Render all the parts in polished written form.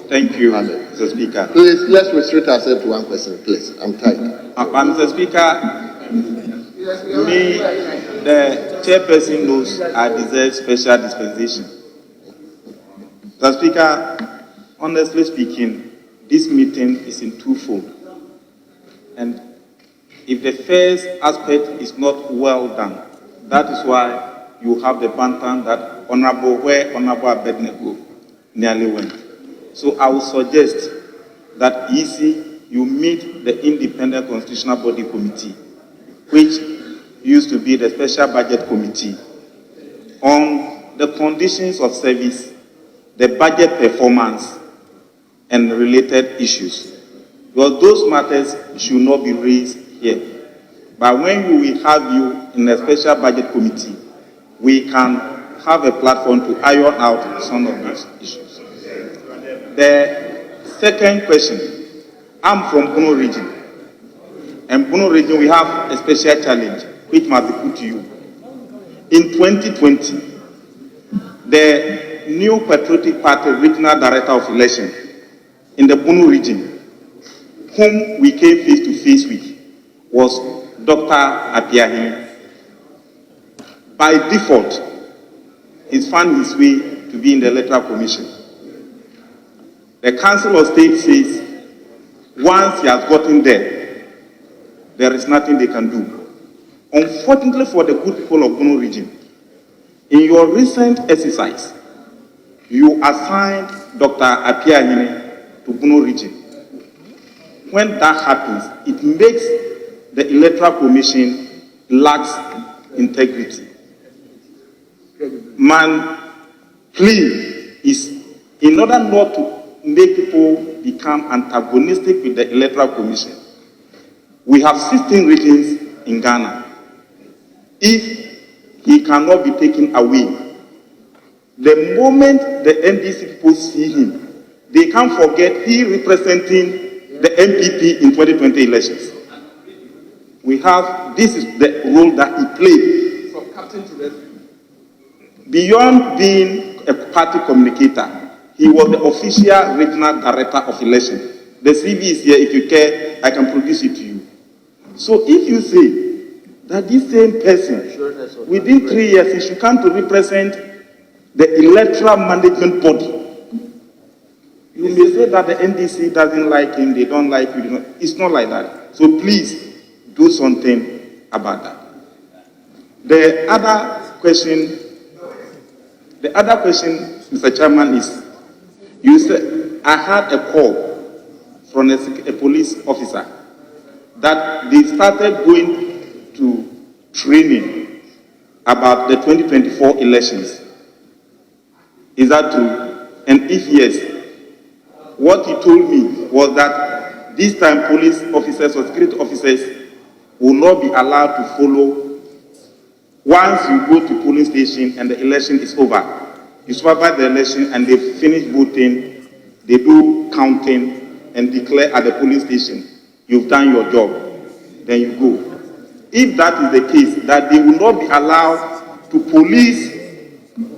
Thank you, Mr. Speaker. Please, let's restrict ourselves to one question, please. I'm tired. Mr. Speaker, me, the chairperson knows I deserve special dispensation. Mr. Speaker, honestly speaking, this meeting is in twofold. And if the first aspect is not well done, that is why you have the banter that Honorable Abednego nearly went. So I would suggest that EC, you meet the Independent Constitutional Body Committee, which used to be the Special Budget Committee, on the conditions of service, the budget performance, and related issues. Because those matters should not be raised here. But when we will have you in a Special Budget Committee, we can have a platform to iron out some of those issues. The second question, I'm from Bono region. And Bono region, we have a special challenge, which must be put to you. In 2020, the new Patriotic Party Regional Director of Election in the Bono region, whom we came face to face with, was Dr. Apiahi. By default, he's found his way to be in the Electoral Commission. The Council of State says, once he has gotten there, there is nothing they can do. Unfortunately for the good people of Bono region, in your recent exercise, you assigned Dr. Apiahi to Bono region. When that happens, it makes the Electoral Commission lacks integrity. My plea is, in order not to make people become antagonistic with the Electoral Commission, we have 16 regions in Ghana. If he cannot be taken away, the moment the NDC people see him, they can't forget he representing the MPP in 2020 elections. We have, this is the role that he played from captain to rescue. Beyond being a party communicator, he was the official regional director of election. The CV is here. If you care, I can produce it to you. So if you say that this same person, within 3 years, he should come to represent the electoral management body, you may say that the NDC doesn't like him, they don't like you. It's not like that. So please do something about that. The other question, Mr. Chairman, is, you said, I had a call from a police officer that they started going to training about the 2024 elections. Is that true? And if yes, what he told me was that this time police officers or security officers will not be allowed to follow. Once you go to polling station and the election is over, you supervise the election and they finish voting, they do counting and declare at the polling station, you've done your job, then you go. If that is the case, that they will not be allowed to police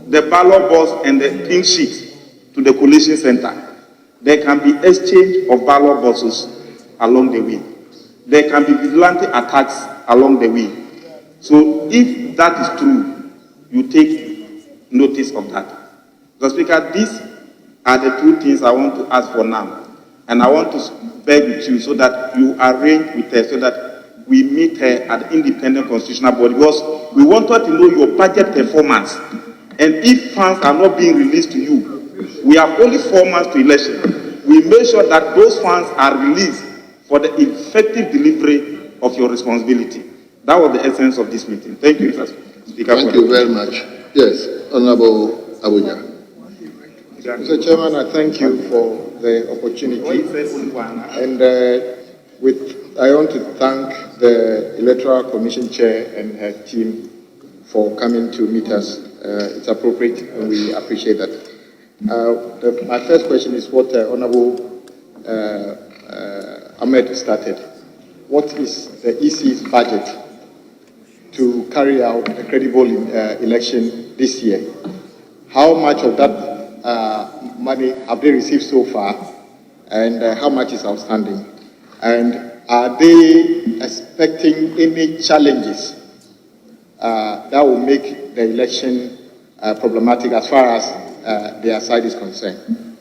the ballot box and the pink sheet to the collation center, there can be exchange of ballot boxes along the way. There can be vigilante attacks along the way. So if that is true, you take notice of that. Mr. Speaker, these are the two things I want to ask for now. And I want to beg with you so that you arrange with her so that we meet her at the Independent Constitutional Body, because we want her to know your budget performance. And if funds are not being released to you, we have only 4 months to election. We make sure that those funds are released for the effective delivery of your responsibility. That was the essence of this meeting. Thank you, Mr. Speaker. Thank you very much. Yes, Honorable Abuja. Mr. Chairman, I thank you for the opportunity. And I want to thank the Electoral Commission Chair and her team for coming to meet us. It's appropriate and we appreciate that. My first question is what Honorable Ahmed started. What is the EC's budget to carry out a credible election this year? How much of that money have they received so far, and how much is outstanding? And are they expecting any challenges that will make the election problematic as far as their side is concerned?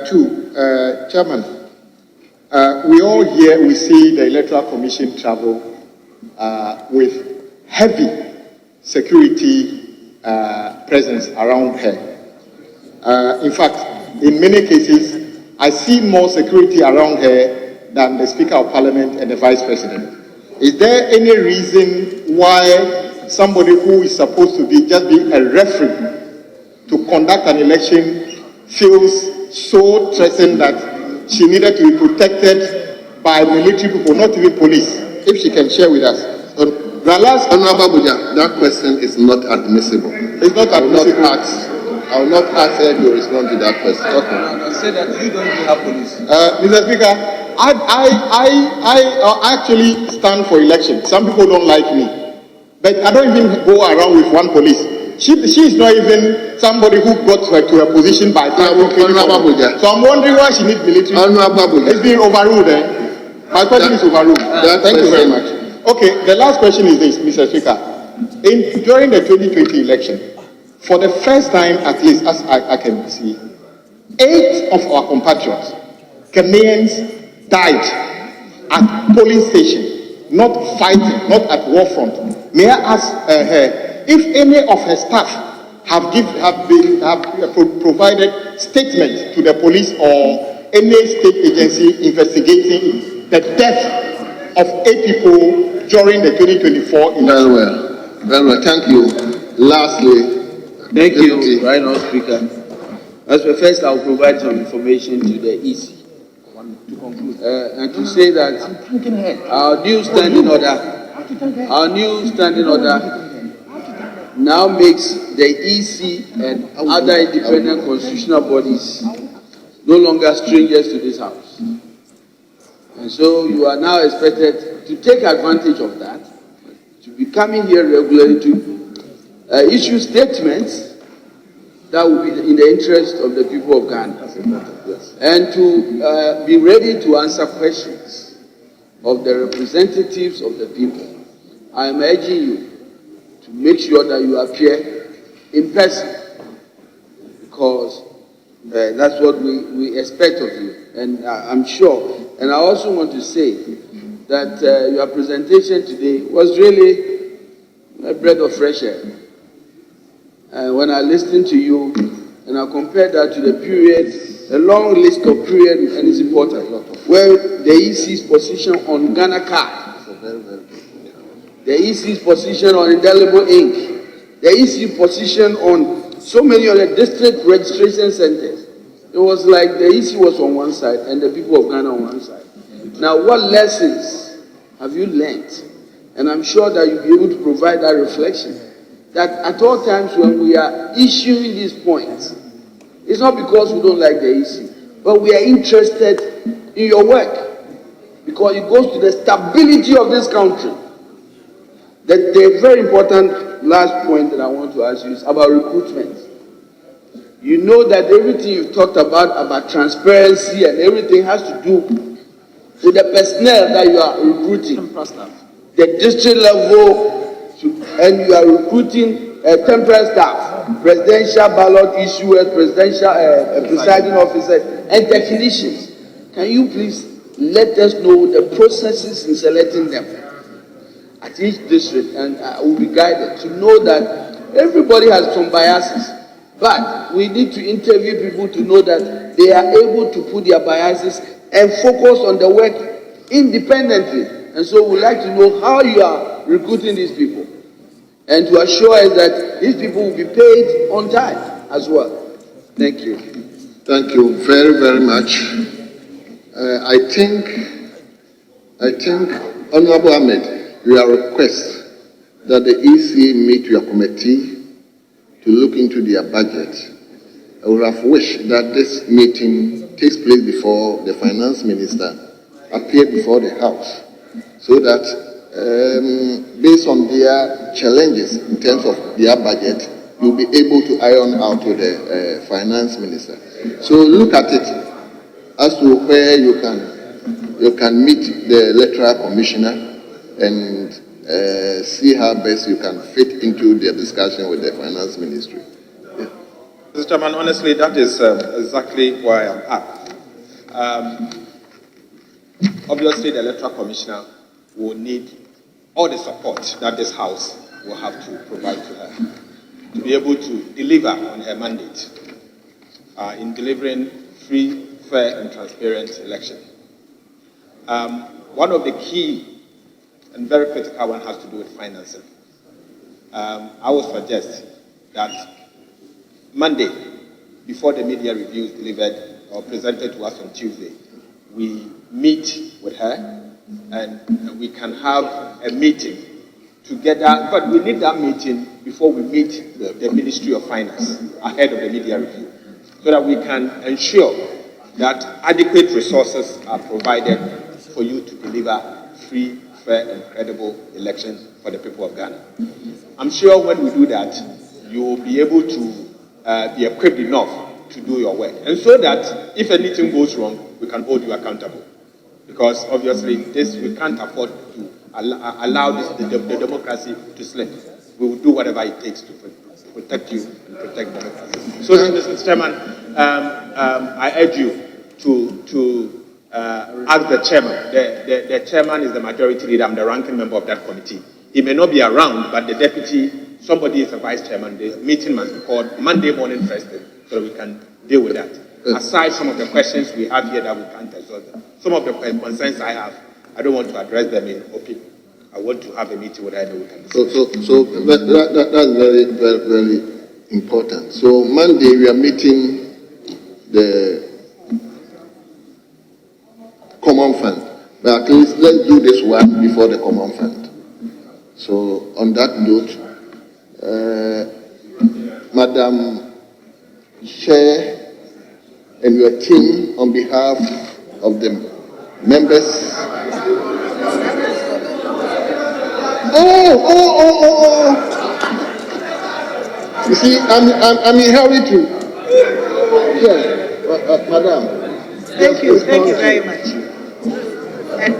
Two, Chairman, we all here, we see the Electoral Commission travel with heavy security presence around her. In fact, in many cases, I see more security around her than the Speaker of Parliament and the Vice President. Is there any reason why somebody who is supposed to be just be a referee to conduct an election feels so threatened that she needed to be protected by military people, not even police? If she can share with us. Honorable Abuja, that question is not admissible. It's not admissible. I will not ask her to respond to that question. Okay. No, say that you don't even have police. Mr. Speaker, I actually stand for election. Some people don't like me, but I don't even go around with one police. She is not even somebody who got her to a position by fighting. So I'm wondering why she needs military. It's being overruled. My question is overruled. Thank you very much. Okay, the last question is this, Mr. Speaker. During the 2020 election, for the first time, at least as I can see, 8 of our compatriots, Ghanaians, died at polling station, not fighting, not at war front. May I ask her if any of her staff have provided statement to the police or any state agency investigating the death of 8 people during the 2024 election? Very well. Very well. Thank you. Lastly, thank you, Right Honourable Speaker. As for first, I'll provide some information to the EC to conclude and to say that our new standing order now makes the EC and other independent constitutional bodies no longer strangers to this house. And so you are now expected to take advantage of that, to be coming here regularly to issue statements that will be in the interest of the people of Ghana, and to be ready to answer questions of the representatives of the people. I am urging you to make sure that you appear in person, because that's what we expect of you, and I'm sure. And I also want to say that your presentation today was really a breath of fresh air. When I listened to you and I compared that to the period, a long list of periods, and it's important, where the EC's position on Ghana card, the EC's position on indelible ink, the EC position on so many of the district registration centers. It was like the EC was on one side and the people of Ghana on one side. Now, what lessons have you learned? And I'm sure that you'll be able to provide that reflection. That at all times when we are issuing these points, it's not because we don't like the EC, but we are interested in your work, because it goes to the stability of this country. The very important last point that I want to ask you is about recruitment. You know that everything you've talked about transparency and everything has to do with the personnel that you are recruiting. The district level, and you are recruiting temporary staff, presidential ballot issuers, presidential presiding officers, and technicians. Can you please let us know the processes in selecting them at each district, and we'll be guided to know that everybody has some biases, but we need to interview people to know that they are able to put their biases and focus on the work independently. And so we'd like to know how you are recruiting these people, and to assure us that these people will be paid on time as well. Thank you. Thank you very, very much. I think, Honorable Ahmed, your request that the EC meet your committee to look into their budget. I would have wished that this meeting takes place before the finance minister appeared before the House, so that based on their challenges in terms of their budget, you'll be able to iron out with the finance minister. So look at it as to where you can meet the electoral commissioner and see how best you can fit into the discussion with the finance ministry. Yeah. Mr. Chairman, honestly, that is exactly why I'm at. Obviously, the electoral commissioner will need all the support that this House will have to provide to her to be able to deliver on her mandate in delivering free, fair, and transparent election. One of the key and very critical one has to do with financing. I would suggest that Monday, before the media review is delivered or presented to us on Tuesday, we meet with her and we can have a meeting together. But we need that meeting before we meet the Ministry of Finance ahead of the media review, so that we can ensure that adequate resources are provided for you to deliver free, fair, and credible elections for the people of Ghana. I'm sure when we do that, you will be able to be equipped enough to do your work. And so that if anything goes wrong, we can hold you accountable. Because obviously, we can't afford to allow the democracy to slip. We will do whatever it takes to protect you and protect democracy. So, Mr. Chairman, I urge you to ask the chairman. The chairman is the majority leader. I'm the ranking member of that committee. He may not be around, but the deputy, somebody is the vice chairman. The meeting must be called Monday morning first thing, so that we can deal with that. Aside some of the questions we have here that we can't resolve them. Some of the concerns I have, I don't want to address them in open. I want to have a meeting with her and we can discuss. So that's very, very, very important. So Monday we are meeting the Common Fund. But at least let's do this one before the Common Fund. So on that note, Madam Chair and your team, on behalf of the members. Oh. You see, I'm in hurry too. Yes, Madam. Thank you very much. And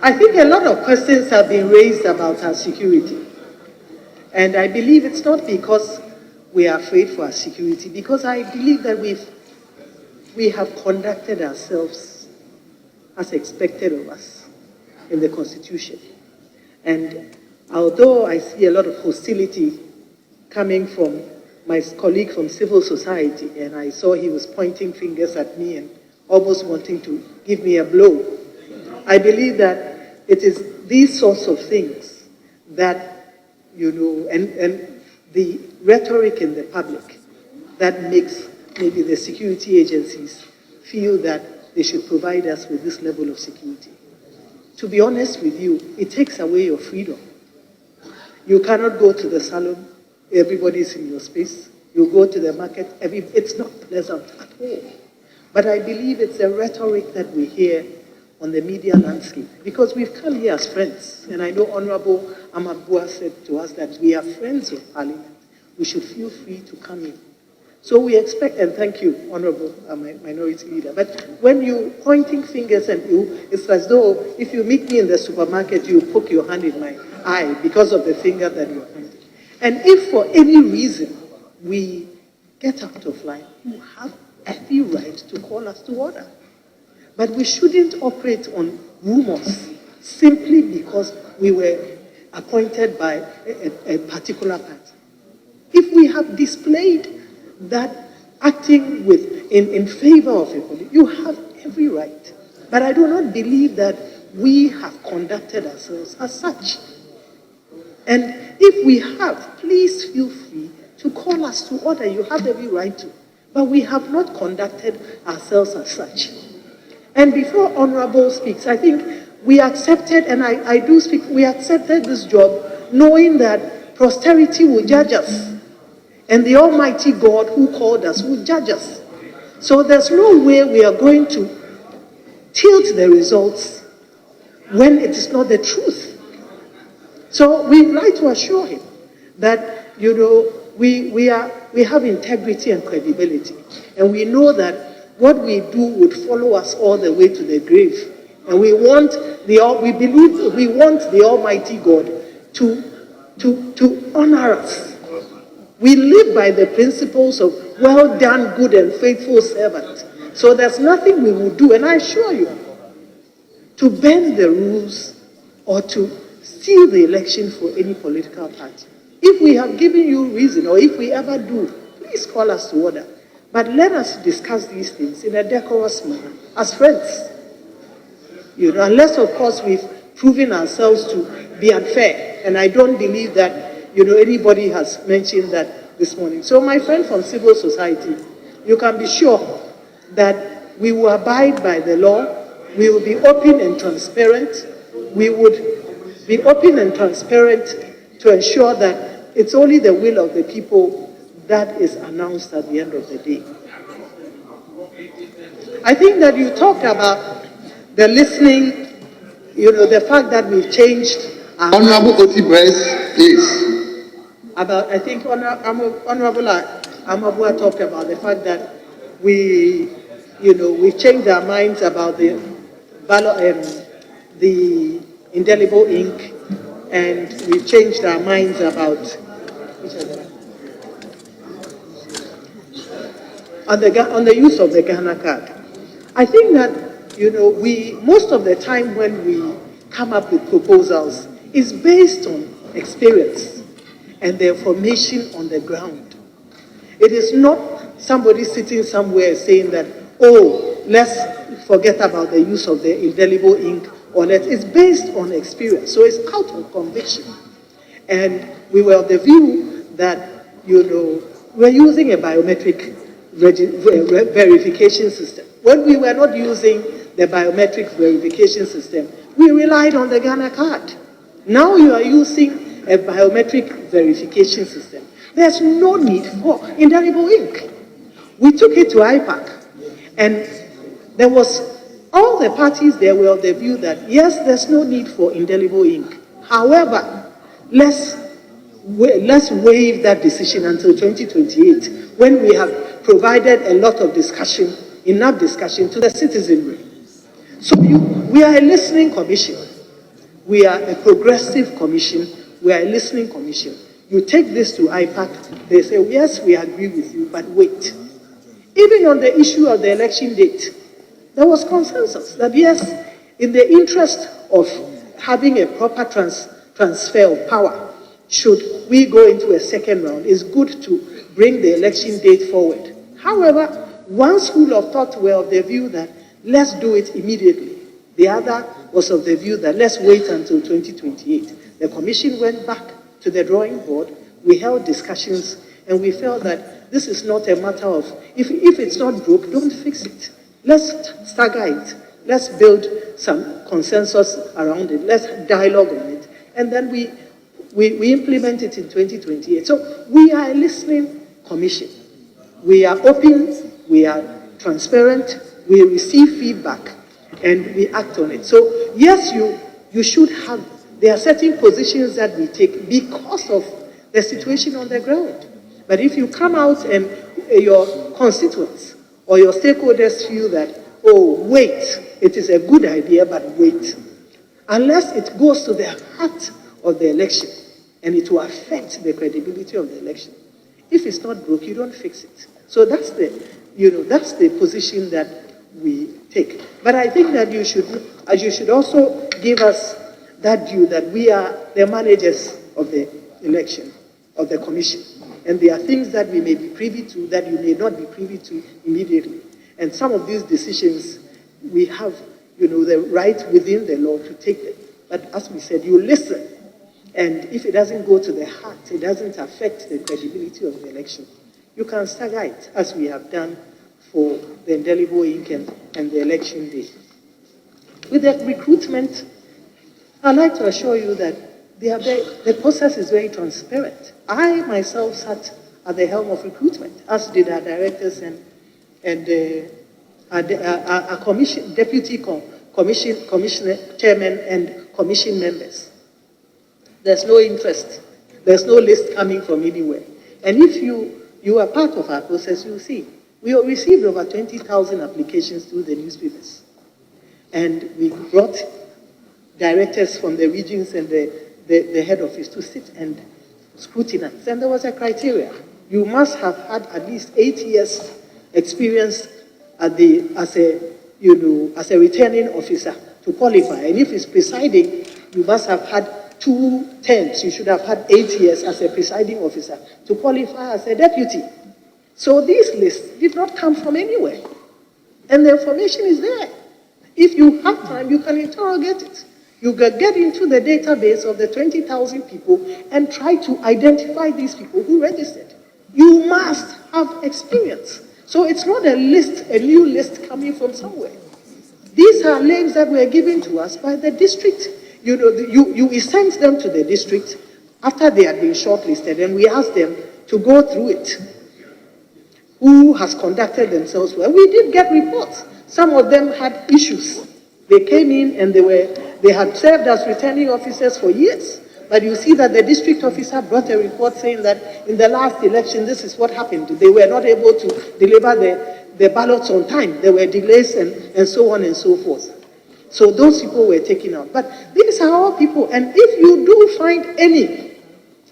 I think a lot of questions have been raised about our security. And I believe it's not because we are afraid for our security, because I believe that we have conducted ourselves as expected of us in the Constitution. And although I see a lot of hostility coming from my colleague from civil society, and I saw he was pointing fingers at me and almost wanting to give me a blow, I believe that it is these sorts of things that, and the rhetoric in the public that makes maybe the security agencies feel that they should provide us with this level of security. To be honest with you, it takes away your freedom. You cannot go to the salon, everybody's in your space. You go to the market, it's not pleasant at all. But I believe it's a rhetoric that we hear on the media landscape, because we've come here as friends. And I know Honorable Amabua said to us that we are friends of Parliament. We should feel free to come in. So we expect, and thank you, Honorable Minority Leader, but when you're pointing fingers at you, it's as though if you meet me in the supermarket, you poke your hand in my eye because of the finger that you're pointing. And if for any reason we get out of line, you have every right to call us to order. But we shouldn't operate on rumors simply because we were appointed by a particular party. If we have displayed that acting in favor of a police, you have every right. But I do not believe that we have conducted ourselves as such. And if we have, please feel free to call us to order. You have every right to. But we have not conducted ourselves as such. And before Honorable speaks, I think we accepted, and I do speak, we accepted this job knowing that posterity will judge us. And the Almighty God who called us will judge us. So there's no way we are going to tilt the results when it is not the truth. So we'd like to assure him that, we are we have integrity and credibility. And we know that what we do would follow us all the way to the grave. And we want the Almighty God to honor us. We live by the principles of well done, good and faithful servant. So there's nothing we will do, and I assure you, to bend the rules or to steal the election for any political party. If we have given you reason, or if we ever do, please call us to order. But let us discuss these things in a decorous manner, as friends. You know, unless, of course, we've proven ourselves to be unfair. And I don't believe that, you know, anybody has mentioned that this morning. So my friend from civil society, you can be sure that we will abide by the law. We will be open and transparent. We would be open and transparent to ensure that it's only the will of the people that is announced at the end of the day. I think that you talked about the listening, you know, the fact that we've changed our Honorable Oti Bress, please. About, I think Honorable Amabua talked about the fact that we've changed our minds about the indelible ink, and we've changed our minds about on the use of the Ghana card. I think that, you know, most of the time when we come up with proposals is based on experience and the information on the ground. It is not somebody sitting somewhere saying that, oh, let's forget about the use of the indelible ink, or it's based on experience. So it's out of conviction. And we were of the view that, you know, we're using a biometric verification system. When we were not using the biometric verification system, we relied on the Ghana card. Now you are using a biometric verification system. There's no need for indelible ink. We took it to IPAC, and there was, all the parties there were of the view that, yes, there's no need for indelible ink. However, let's waive that decision until 2028, when we have provided a lot of discussion, enough discussion to the citizenry. So we are a listening commission. We are a progressive commission. We are a listening commission. You take this to IPAC, they say, yes, we agree with you, but wait. Even on the issue of the election date, there was consensus that, yes, in the interest of having a proper transfer of power, should we go into a second round, it's good to bring the election date forward. However, one school of thought were of the view that let's do it immediately. The other was of the view that let's wait until 2028. The commission went back to the drawing board. We held discussions, and we felt that this is not a matter of, if it's not broke, don't fix it. Let's stagger it. Let's build some consensus around it. Let's dialogue on it. And then we implement it in 2028. So we are a listening commission. We are open, we are transparent, we receive feedback, and we act on it. So yes, you should have, there are certain positions that we take because of the situation on the ground. But if you come out and your constituents or your stakeholders feel that, oh, wait, it is a good idea, but wait. Unless it goes to the heart of the election and it will affect the credibility of the election. If it's not broke, you don't fix it. So that's the position that we take. But I think that you should also give us that view that we are the managers of the election, of the commission. And there are things that we may be privy to that you may not be privy to immediately. And some of these decisions, we have, the right within the law to take them. But as we said, you listen. And if it doesn't go to the heart, it doesn't affect the credibility of the election, you can stagger it, as we have done for the indelible ink and the election day. With the recruitment, I'd like to assure you that the process is very transparent. I myself sat at the helm of recruitment, as did our directors and our commission, deputy commissioner, chairman, and commission members. There's no interest. There's no list coming from anywhere. And if you you are part of our process, you'll see. We received over 20,000 applications through the newspapers. And we brought directors from the regions and the head office to sit and scrutinize. And there was a criteria. You must have had at least 8 years experience as a returning officer to qualify. And if it's presiding, you must have had 2 terms. You should have had 8 years as a presiding officer to qualify as a deputy. So these lists did not come from anywhere. And the information is there. If you have time, you can interrogate it. You can get into the database of the 20,000 people and try to identify these people who registered. You must have experience. So it's not a list, a new list coming from somewhere. These are names that were given to us by the district. You sent them to the district after they had been shortlisted, and we asked them to go through it. Who has conducted themselves well? We did get reports. Some of them had issues. They came in and they had served as returning officers for years. But you see that the district officer brought a report saying that in the last election, this is what happened. They were not able to deliver the ballots on time. There were delays and so on and so forth. So those people were taken out. But these are all people. And if you do find any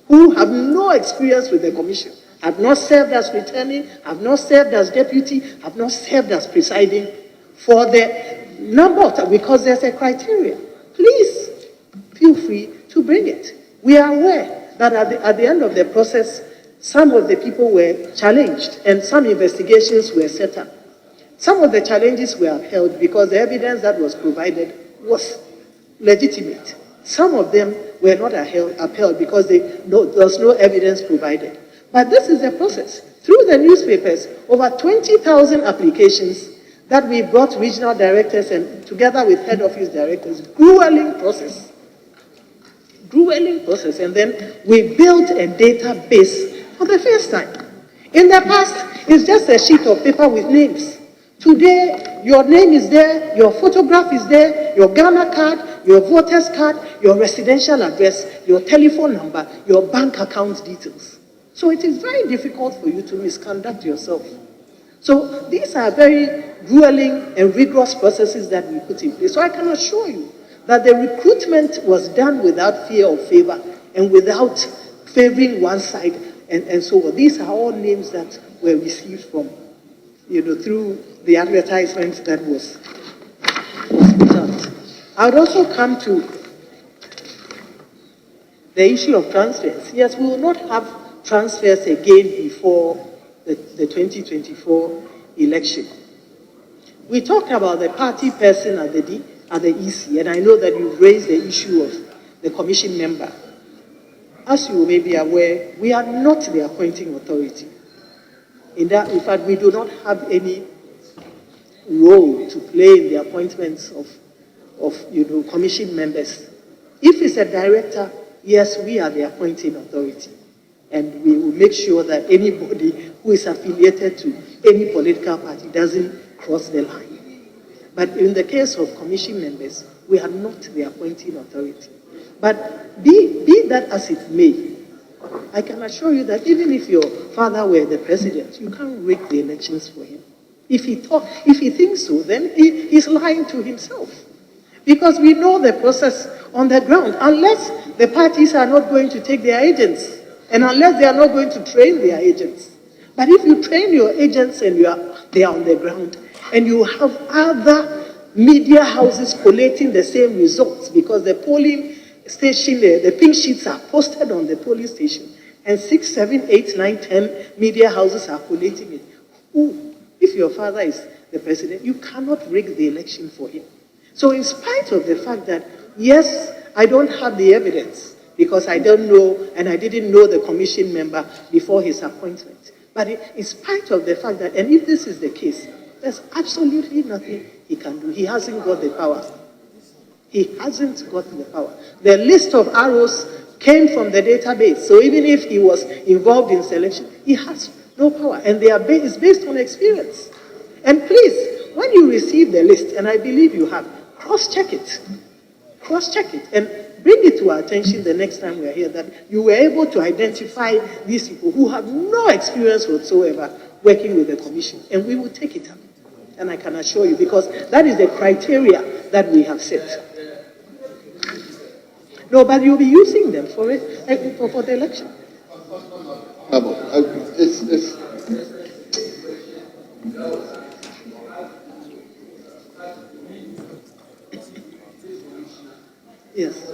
who have no experience with the commission, have not served as returning, have not served as deputy, have not served as presiding, for the number of time, because there's a criteria, please feel free to bring it. We are aware that at the end of the process, some of the people were challenged and some investigations were set up. Some of the challenges were upheld because the evidence that was provided was legitimate. Some of them were not upheld because there was no evidence provided. But this is a process. Through the newspapers, over 20,000 applications that we brought regional directors and together with head office directors, grueling process. And then we built a database for the first time. In the past, it's just a sheet of paper with names. Today, your name is there, your photograph is there, your Ghana card, your voter's card, your residential address, your telephone number, your bank account details. So it is very difficult for you to misconduct yourself. So these are very grueling and rigorous processes that we put in place. So I can assure you that the recruitment was done without fear or favor and without favoring one side and so on. These are all names that were received from, through the advertisement that was put out. I would also come to the issue of transfers. Yes, we will not have transfers again before the 2024 election. We talked about the party person at the EC, and I know that you've raised the issue of the commission member. As you may be aware, we are not the appointing authority. In fact, we do not have any role to play in the appointments of commission members. If it's a director, yes, we are the appointing authority. And we will make sure that anybody who is affiliated to any political party doesn't cross the line. But in the case of commission members, we are not the appointing authority. But be that as it may, I can assure you that even if your father were the president, you can't rig the elections for him. If he thinks so, then he's lying to himself. Because we know the process on the ground. Unless the parties are not going to take their agents, and unless they are not going to train their agents. But if you train your agents and they are on the ground, and you have other media houses collating the same results, because the polling station, the pink sheets are posted on the polling station, and 6, 7, 8, 9, 10 media houses are collating it. If your father is the president, you cannot rig the election for him. So in spite of the fact that, yes, I don't have the evidence, because I don't know, and I didn't know the commission member before his appointment. But in spite of the fact that, and if this is the case, there's absolutely nothing he can do. He hasn't got the power. He hasn't got the power. The list of arrows came from the database. So even if he was involved in selection, he has no power. And it's based on experience. And please, when you receive the list, and I believe you have, cross-check it. Cross-check it. And bring it to our attention the next time we are here, that you were able to identify these people who have no experience whatsoever working with the commission, and we will take it up. And I can assure you, because that is the criteria that we have set. No, but you'll be using them for it, for the election. Yes.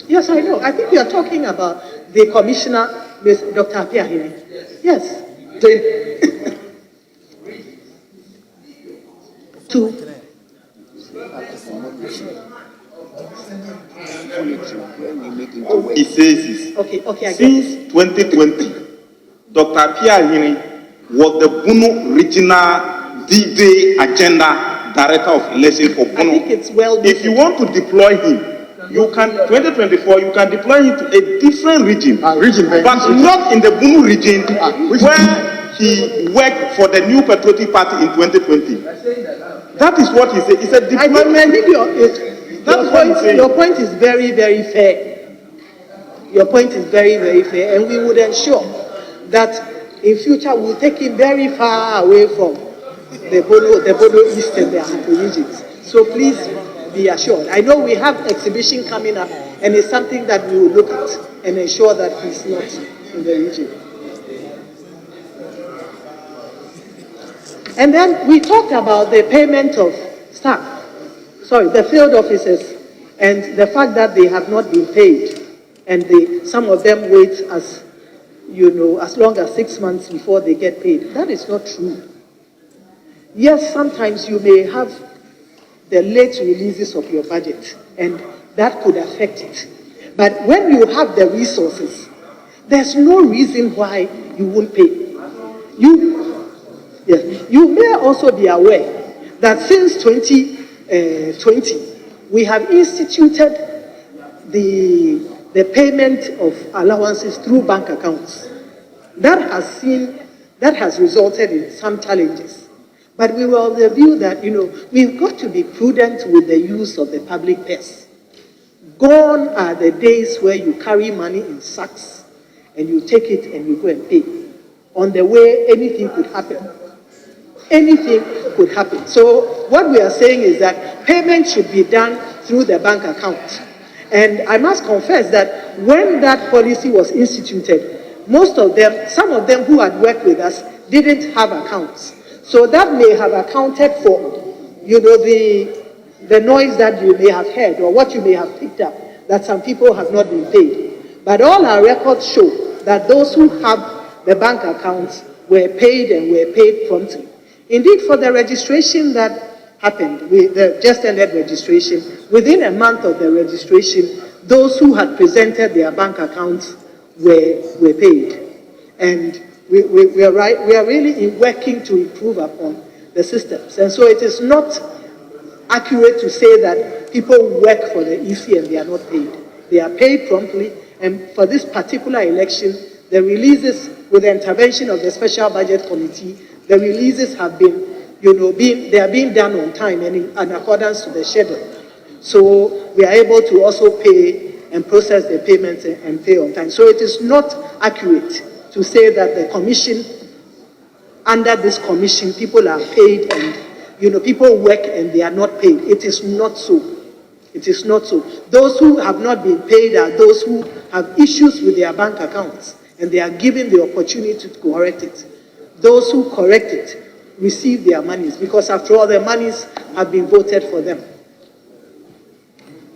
Yes, I know. I think you are talking about the commissioner, Dr. Apiahiri. Yes. It says this. Okay, since 2020, Dr. Apiahiri was the Bunu Regional D-Day Agenda Director of Election for Bunu. I think it's well done. If you want to deploy him, you can, 2024, you can deploy him to a different region, but not in the Bunu region where he worked for the New Patriotic Party in 2020. That is what he said. He said deployment. I think your point is very, very fair. Your point is very, very fair, and we would ensure that in future we'll take him very far away from the Bono East and the Ahafo regions. So please be assured. I know we have exhibition coming up, and it's something that we will look at and ensure that he's not in the region. And then we talked about the payment of staff, the field officers, and the fact that they have not been paid, and some of them wait as long as 6 months before they get paid. That is not true. Yes, sometimes you may have the late releases of your budget, and that could affect it. But when you have the resources, there's no reason why you won't pay. You may also be aware that since 2020, we have instituted the payment of allowances through bank accounts. That has resulted in some challenges. But we were of the view that, we've got to be prudent with the use of the public purse. Gone are the days where you carry money in sacks and you take it and you go and pay. On the way, anything could happen. Anything could happen. So what we are saying is that payment should be done through the bank account. And I must confess that when that policy was instituted, some of them who had worked with us didn't have accounts. So that may have accounted for, the noise that you may have heard or what you may have picked up, that some people have not been paid. But all our records show that those who have the bank accounts were paid and were paid promptly. Indeed, for the registration that happened, the just ended registration, within a month of the registration, those who had presented their bank accounts were paid. And we are really working to improve upon the systems. And so it is not accurate to say that people work for the EC and they are not paid. They are paid promptly, and for this particular election, the releases, with the intervention of the Special Budget Committee, the releases have been, they are being done on time and in accordance to the schedule. So we are able to also pay and process the payments and pay on time. So it is not accurate to say that the commission, under this commission, people are paid and, people work and they are not paid. It is not so. It is not so. Those who have not been paid are those who have issues with their bank accounts, and they are given the opportunity to correct it. Those who correct it receive their monies, because after all, the monies have been voted for them.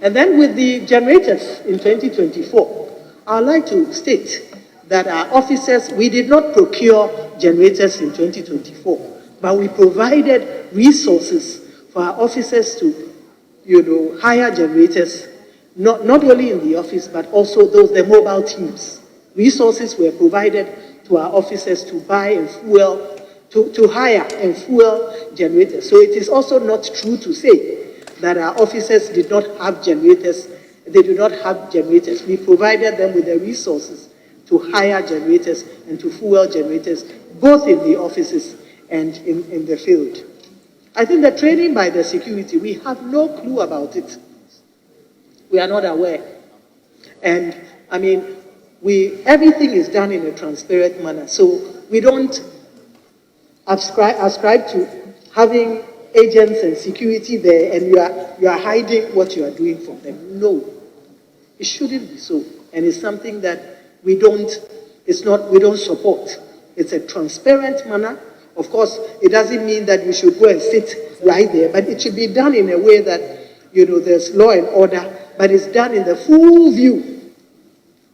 And then with the generators in 2024, I would like to state that our officers, we did not procure generators in 2024, but we provided resources for our officers to, hire generators, not only in the office, but also the mobile teams. Resources were provided to our officers to buy and fuel, to hire and fuel generators. So it is also not true to say that our officers did not have generators. They do not have generators. We provided them with the resources to hire generators and to fuel generators both in the offices and in the field. I think the training by the security, we have no clue about it. We are not aware. And, I mean, everything is done in a transparent manner. So we don't ascribe to having agents and security there and you are hiding what you are doing from them. No, it shouldn't be so. And it's something that we don't support. It's a transparent manner. Of course, it doesn't mean that we should go and sit right there, but it should be done in a way that, there's law and order, but it's done in the full view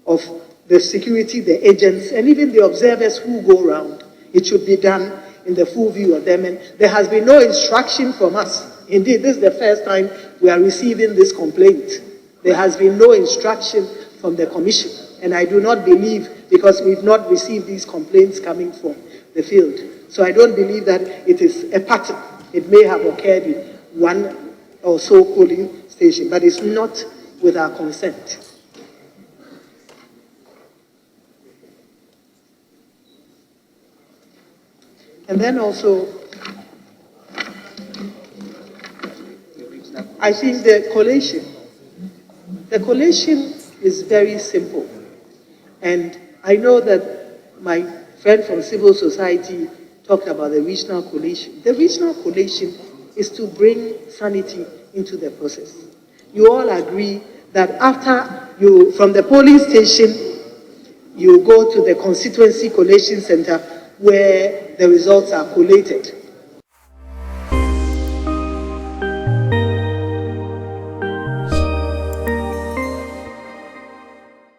of the security, the agents, and even the observers who go around. It should be done in the full view of them. And there has been no instruction from us. Indeed, this is the first time we are receiving this complaint. There has been no instruction from the commission. And I do not believe, because we've not received these complaints coming from the field. So I don't believe that it is a pattern. It may have occurred in one or so polling station, but it's not with our consent. And then also, I think the collation is very simple. And I know that my friend from civil society talked about the regional collation. The regional collation is to bring sanity into the process. You all agree that after from the polling station, you go to the constituency collation center where the results are collated.